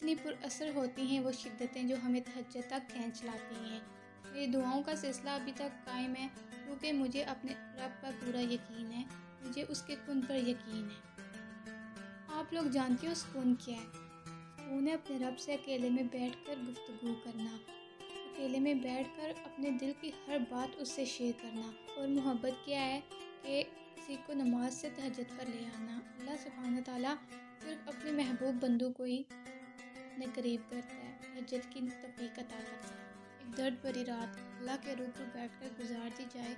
کتنی پر اثر ہوتی ہیں وہ شدتیں جو ہمیں تہجد تک کھینچ لاتی ہیں۔ میری دعاؤں کا سلسلہ ابھی تک قائم ہے کیونکہ مجھے اپنے رب پر پورا یقین ہے، مجھے اس کے کن پر یقین ہے۔ آپ لوگ جانتے ہو سکون کیا ہے؟ سکون ہے اپنے رب سے اکیلے میں بیٹھ کر گفتگو کرنا، اکیلے میں بیٹھ کر اپنے دل کی ہر بات اس سے شیئر کرنا۔ اور محبت کیا ہے کہ کسی کو نماز سے تہجد پر لے آنا۔ اللہ سبحانہ تعالیٰ صرف اپنے محبوب بندوں کو ہی اپنے قریب کرتا ہے، تہجد کی توفیق عطا کرتا ہے۔ ایک درد بھری رات اللہ کے روبرو بیٹھ کر گزار دی جائے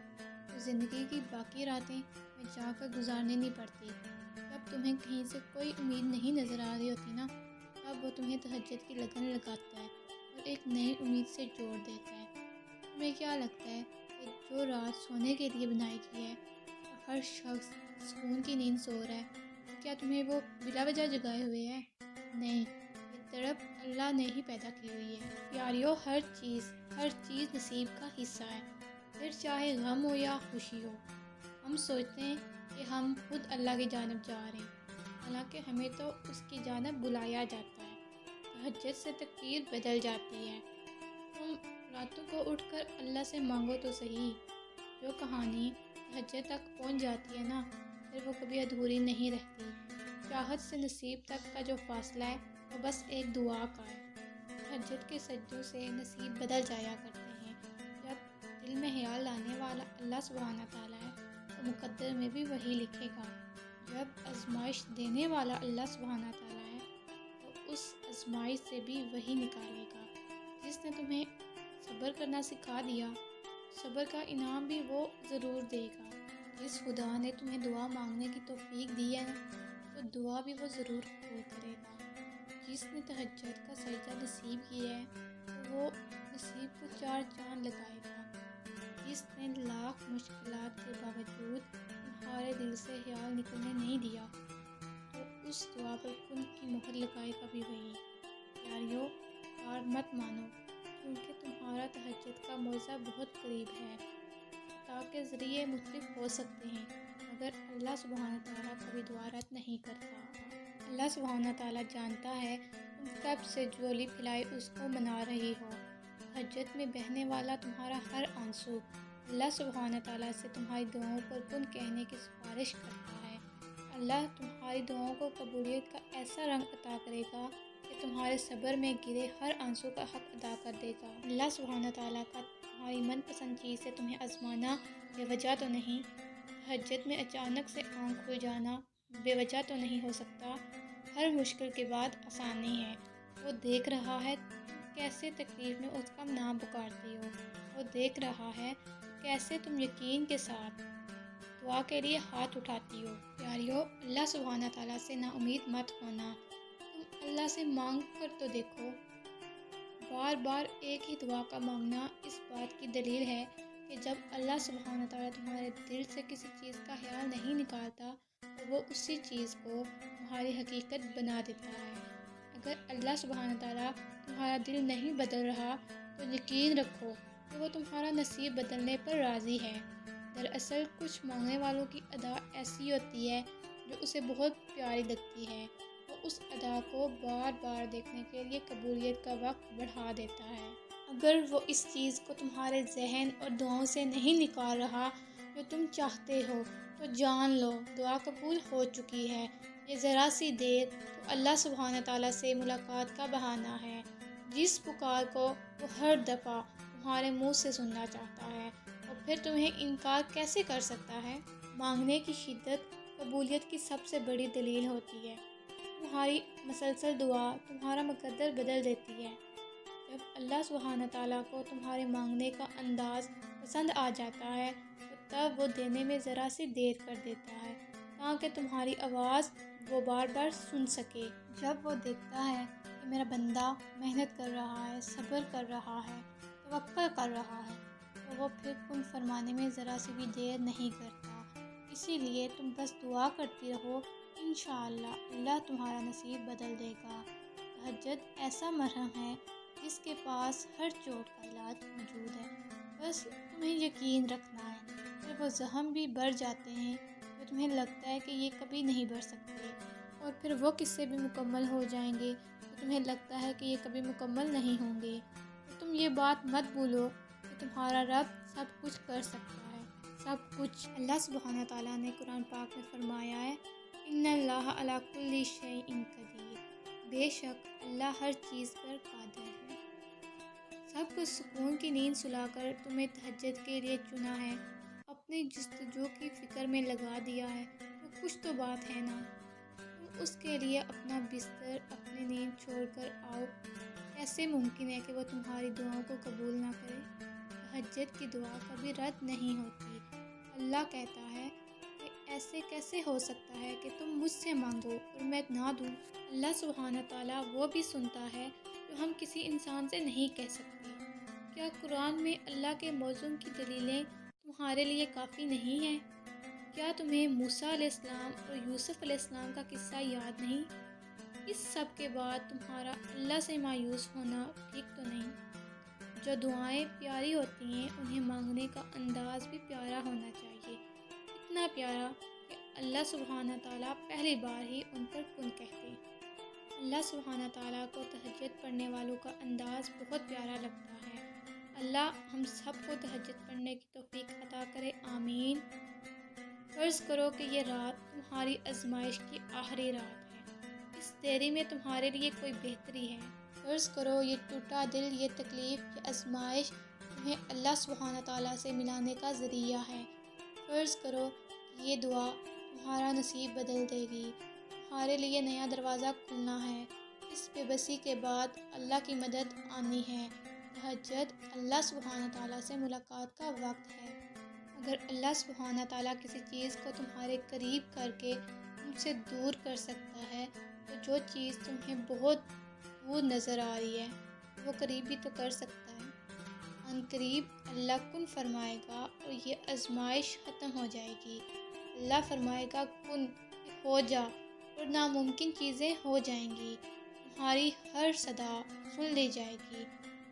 تو زندگی کی باقی راتیں میں جا کر گزارنی نہیں پڑتی۔ جب تمہیں کہیں سے کوئی امید نہیں نظر آ رہی ہوتی نا، تب وہ تمہیں تہجد کی لگن لگاتا ہے اور ایک نئی امید سے جوڑ دیتا ہے۔ تمہیں کیا لگتا ہے کہ جو رات سونے کے لیے بنائی گئی ہے اور ہر شخص سکون کی نیند سو رہا ہے، کیا تمہیں وہ بلا وجہ جگائے ہوئے ہے؟ نہیں، یہ تڑپ اللہ نے ہی پیدا کی ہوئی ہے۔ پیاریو، ہر چیز نصیب کا حصہ ہے، پھر چاہے غم ہو یا خوشی ہو۔ ہم سوچتے ہیں کہ ہم خود اللہ کی جانب جا رہے ہیں، حالانکہ ہمیں تو اس کی جانب بلایا جاتا ہے۔ تہجد سے تقدیر بدل جاتی ہے۔ تم راتوں کو اٹھ کر اللہ سے مانگو تو صحیح۔ جو کہانی تہجد تک پہنچ جاتی ہے نا، پھر وہ کبھی ادھوری نہیں رہتی۔ چاہت سے نصیب تک کا جو فاصلہ ہے وہ بس ایک دعا کا ہے۔ تہجد کے سجدوں سے نصیب بدل جایا کرتے ہیں۔ جب دل میں خیال لانے والا اللہ سبحانہ تعالیٰ ہے تو مقدر میں بھی وہی لکھے گا۔ جب آزمائش دینے والا اللہ سبحانہ تعالیٰ ہے تو اس آزمائش سے بھی وہی نکالے گا۔ جس نے تمہیں صبر کرنا سکھا دیا، صبر کا انعام بھی وہ ضرور دے گا۔ جس خدا نے تمہیں دعا مانگنے کی توفیق دی ہے تو دعا بھی وہ ضرور قبول کرے گا۔ جس نے تہجد کا سجدہ نصیب کیا ہے تو وہ نصیب کو 4 چاند لگائے گا۔ جس نے لاکھ مشکلات کے باوجود تمہارے دل سے خیال نکلنے نہیں دیا تو اس دعا پر کن کی مہر لگائے گا بھی وہی۔ پیاریو، ہار مت مانو، کیونکہ تمہارا تہجد کا موعظہ بہت قریب ہے۔ عطا کے ذریعے مختلف ہو سکتے ہیں مگر اللہ سبحانہ تعالیٰ کبھی دعا رد نہیں کرتا۔ اللہ سبحانہ تعالیٰ جانتا ہے تم کب سے جھولی پھیلائے اس کو منا رہی ہو۔ تہجد میں بہنے والا تمہارا ہر آنسو اللہ سبحانہ تعالیٰ سے تمہاری دعاؤں پر کن کہنے کی سفارش کرتا ہے۔ اللہ تمہاری دعاؤں کو قبولیت کا ایسا رنگ عطا کرے گا کہ تمہارے صبر میں گرے ہر آنسو کا حق ادا کر دے گا۔ اللہ سبحانہ تعالیٰ کا تمہاری من پسند چیز سے تمہیں آزمانا بے وجہ تو نہیں۔ تہجد میں اچانک سے آنکھ کھل جانا بے وجہ تو نہیں ہو سکتا۔ ہر مشکل کے بعد آسانی ہے۔ وہ دیکھ رہا ہے کیسے تکلیف میں اس کا نام پکارتی ہو، وہ دیکھ رہا ہے کیسے تم یقین کے ساتھ دعا کے لیے ہاتھ اٹھاتی ہو۔ پیاریو، اللہ سبحانہ تعالیٰ سے نا امید مت ہونا۔ تم اللہ سے مانگ کر تو دیکھو۔ بار بار ایک ہی دعا کا مانگنا اس بات کی دلیل ہے کہ جب اللہ سبحانہ تعالیٰ تمہارے دل سے کسی چیز کا خیال نہیں نکالتا تو وہ اسی چیز کو تمہاری حقیقت بنا دیتا ہے۔ اگر اللہ سبحانہ تعالیٰ تمہارا دل نہیں بدل رہا تو یقین رکھو کہ وہ تمہارا نصیب بدلنے پر راضی ہے۔ دراصل کچھ مانگنے والوں کی ادا ایسی ہوتی ہے جو اسے بہت پیاری لگتی ہے۔ وہ اس ادا کو بار بار دیکھنے کے لیے قبولیت کا وقت بڑھا دیتا ہے۔ اگر وہ اس چیز کو تمہارے ذہن اور دعاؤں سے نہیں نکال رہا جو تم چاہتے ہو تو جان لو دعا قبول ہو چکی ہے۔ یہ ذرا سی دیر تو اللہ سبحانہ تعالیٰ سے ملاقات کا بہانہ ہے۔ جس پکار کو وہ ہر دفعہ تمہارے منہ سے سننا چاہتا ہے، اور پھر تمہیں انکار کیسے کر سکتا ہے؟ مانگنے کی شدت قبولیت کی سب سے بڑی دلیل ہوتی ہے۔ تمہاری مسلسل دعا تمہارا مقدر بدل دیتی ہے۔ جب اللہ سبحانہ تعالیٰ کو تمہارے مانگنے کا انداز پسند آ جاتا ہے تو تب وہ دینے میں ذرا سی دیر کر دیتا ہے تاکہ تمہاری آواز وہ بار بار سن سکے۔ جب وہ دیکھتا ہے کہ میرا بندہ محنت کر رہا ہے، صبر کر رہا ہے، توکل کر رہا ہے تو وہ پھر کن فرمانے میں ذرا سی بھی دیر نہیں کرتا۔ اسی لیے تم بس دعا کرتی رہو، انشاءاللہ اللہ تمہارا نصیب بدل دے گا۔ تہجد ایسا مرہم ہے جس کے پاس ہر چوٹ کا علاج موجود ہے، بس تمہیں یقین رکھنا ہے۔ پھر وہ زخم بھی بڑھ جاتے ہیں جو تمہیں لگتا ہے کہ یہ کبھی نہیں بڑھ سکتے، اور پھر وہ قصے بھی مکمل ہو جائیں گے تو تمہیں لگتا ہے کہ یہ کبھی مکمل نہیں ہوں گے، تو تم یہ بات مت بھولو کہ تمہارا رب سب کچھ کر سکتا ہے، سب کچھ۔ اللہ سبحانہ تعالیٰ نے قرآن پاک میں فرمایا ہے، ان اللہ علی کل شیء قدیر، بے شک اللہ ہر چیز پر قادر ہے۔ سب کو سکون کی نیند سلا کر تمہیں تہجد کے لیے چنا ہے، اپنی جستجو کی فکر میں لگا دیا ہے، تو کچھ تو بات ہے نا۔ تم اس کے لیے اپنا بستر، اپنی نیند چھوڑ کر آؤ۔ کیسے ممکن ہے کہ وہ تمہاری دعاؤں کو قبول نہ کرے؟ تہجد کی دعا کبھی رد نہیں ہوتی۔ اللہ کہتا ہے کہ ایسے کیسے ہو سکتا ہے کہ تم مجھ سے مانگو اور میں نہ دوں؟ اللہ سبحانہ تعالیٰ وہ بھی سنتا ہے جو ہم کسی انسان سے نہیں کہہ سکتے۔ کیا قرآن میں اللہ کے موضوع کی دلیلیں تمہارے لیے کافی نہیں ہیں؟ کیا تمہیں موسیٰ علیہ السلام اور یوسف علیہ السلام کا قصہ یاد نہیں؟ اس سب کے بعد تمہارا اللہ سے مایوس ہونا ٹھیک تو نہیں۔ جو دعائیں پیاری ہوتی ہیں انہیں مانگنے کا انداز بھی پیارا ہونا چاہیے، اتنا پیارا کہ اللہ سبحانہ تعالیٰ پہلی بار ہی ان پر کن کہتے۔ اللہ سبحانہ تعالیٰ کو تہجد پڑھنے والوں کا انداز بہت پیارا لگتا ہے۔ اللہ ہم سب کو تہجد پڑھنے کی توفیق عطا کرے، آمین۔ فرض کرو کہ یہ رات تمہاری آزمائش کی آخری رات ہے، اس دیری میں تمہارے لیے کوئی بہتری ہے۔ فرض کرو یہ ٹوٹا دل، یہ تکلیف، یہ آزمائش تمہیں اللہ سبحانہ تعالیٰ سے ملانے کا ذریعہ ہے۔ فرض کرو کہ یہ دعا تمہارا نصیب بدل دے گی، تمہارے لیے نیا دروازہ کھلنا ہے۔ اس بے بسی کے بعد اللہ کی مدد آنی ہے۔ تہجد اللہ سبحانہ تعالیٰ سے ملاقات کا وقت ہے۔ اگر اللہ سبحانہ تعالیٰ کسی چیز کو تمہارے قریب کر کے تم سے دور کر سکتا ہے، تو جو چیز تمہیں بہت دور نظر آ رہی ہے وہ قریب بھی تو کر سکتا ہے۔ ان قریب اللہ کن فرمائے گا اور یہ آزمائش ختم ہو جائے گی۔ اللہ فرمائے گا کن، ہو جا، اور ناممکن چیزیں ہو جائیں گی۔ تمہاری ہر صدا سن لی جائے گی۔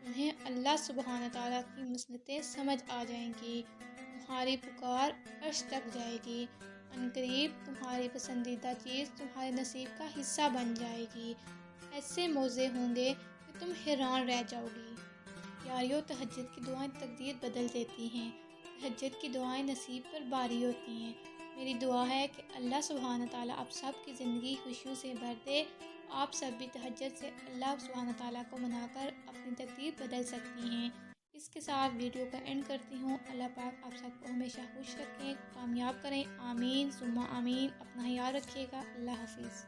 تمہیں اللہ سبحانہ تعالیٰ کی مصلحتیں سمجھ آ جائیں گی۔ تمہاری پکار عرش تک جائے گی۔ ان قریب تمہاری پسندیدہ چیز تمہارے نصیب کا حصہ بن جائے گی۔ ایسے موضع ہوں گے کہ تم حیران رہ جاؤ گی۔ پیاریوں، تہجد کی دعائیں تقدیر بدل دیتی ہیں۔ تہجد کی دعائیں نصیب پر باری ہوتی ہیں۔ میری دعا ہے کہ اللہ سبحانہ تعالیٰ آپ سب کی زندگی خوشیوں سے بھر دے۔ آپ سب بھی تہجد سے اللہ سبحانہ تعالیٰ کو منا کر اپنی تقدیر بدل سکتی ہیں۔ اس کے ساتھ ویڈیو کا اینڈ کرتی ہوں۔ اللہ پاک آپ سب کو ہمیشہ خوش رکھیں، کامیاب کریں، آمین ثم آمین۔ اپنا خیال رکھیے گا۔ اللہ حافظ۔